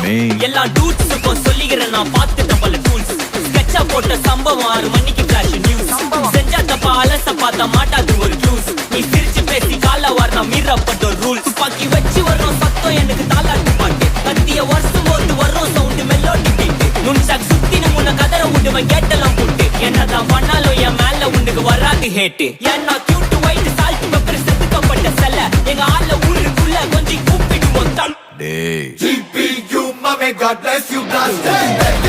எல்லா டூட்ஸுக்கும் சொல்லிக்கிறேன் நான் பார்த்துட்ட பல டூல்ஸ். ஸ்கெட்சா போட்ட சம்பவம் 6 மணிக்கு ஃபிளாஷ் நியூஸ். செஞ்சா தப்பா அலச பார்த்தா மாட்டாது ஒரு ஜூஸ். நீ சிரிச்சு பேசி கால வார் நான் மீறப்பட்ட ரூல்ஸ். துப்பாக்கி வச்சு வர்றோம் சத்தம் எனக்கு தாலாட்டு பாட்டு. கத்திய வருஷம் போது வர்றோம் சவுண்டு மெலோடி பீட்டு. நுண்சாக் சுத்தின முன்ன கதற விடுவேன் கேட்டெல்லாம் போட்டு. என்னதான் பண்ணாலும் என் மேல உனக்கு வராது ஹேட்டு. ஏன்னா கியூட் ஒயிட் சால்ட் பெப்பர் செதுக்கப்பட்ட செல்ல. எங்க ஆள ஊருக்குள்ள கொஞ்சம் கூப்பிடுவோம் தம். GPU, mommy, God bless you, blast.